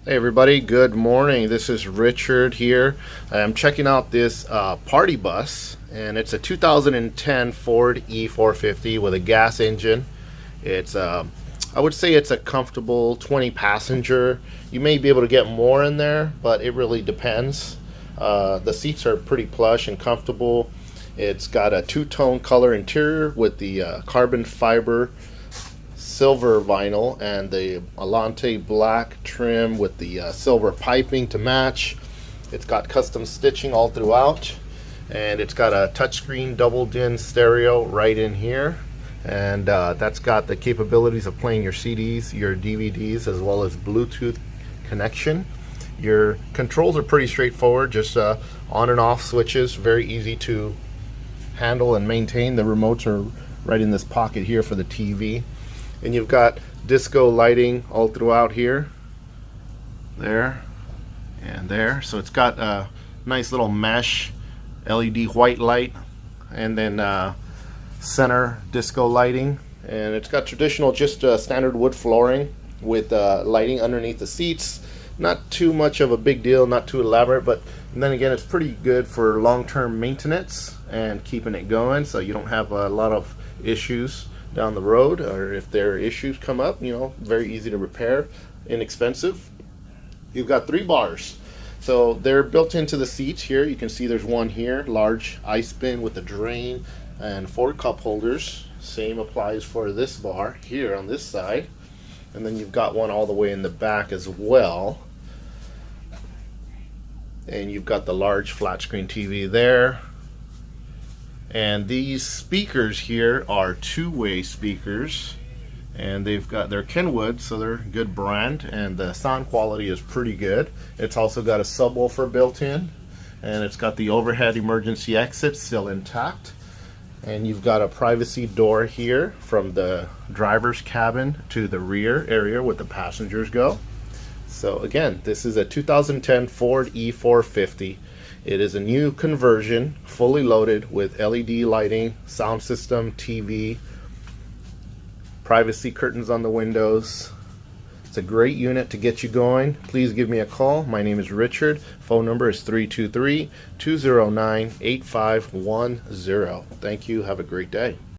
Hey everybody, good morning. This is Richard here. I'm checking out this party bus, and it's a 2010 Ford E450 with a gas engine. It's I would say it's a comfortable 20 passenger. You may be able to get more in there, but it really depends. The seats are pretty plush and comfortable. It's got a two-tone color interior with the carbon fiber silver vinyl and the Alante black trim with the silver piping to match. It's got custom stitching all throughout, and it's got a touchscreen double din stereo right in here, and that's got the capabilities of playing your CDs, your DVDs, as well as Bluetooth connection. Your controls are pretty straightforward, just on and off switches, very easy to handle and maintain. The remotes are right in this pocket here for the TV. And you've got disco lighting all throughout here, there and there. So it's got a nice little mesh LED white light, and then center disco lighting. And it's got traditional, just standard wood flooring with lighting underneath the seats. Not too much of a big deal, not too elaborate, but then again, it's pretty good for long-term maintenance and keeping it going, so you don't have a lot of issues down the road, or if there are issues come up, very easy to repair, inexpensive. You've got 3 bars, so they're built into the seats here. You can see there's one here, large ice bin with a drain and 4 cup holders. Same applies for this bar here on this side, and then you've got one all the way in the back as well, and you've got the large flat screen TV there. And these speakers here are two-way speakers, and they're Kenwood, so they're a good brand, and the sound quality is pretty good. It's also got a subwoofer built in, and it's got the overhead emergency exit still intact. And you've got a privacy door here from the driver's cabin to the rear area where the passengers go. So again, this is a 2010 Ford E450. It is a new conversion, fully loaded with LED lighting, sound system, TV, privacy curtains on the windows. It's a great unit to get you going. Please give me a call. My name is Richard. Phone number is 323-209-8510. Thank you. Have a great day.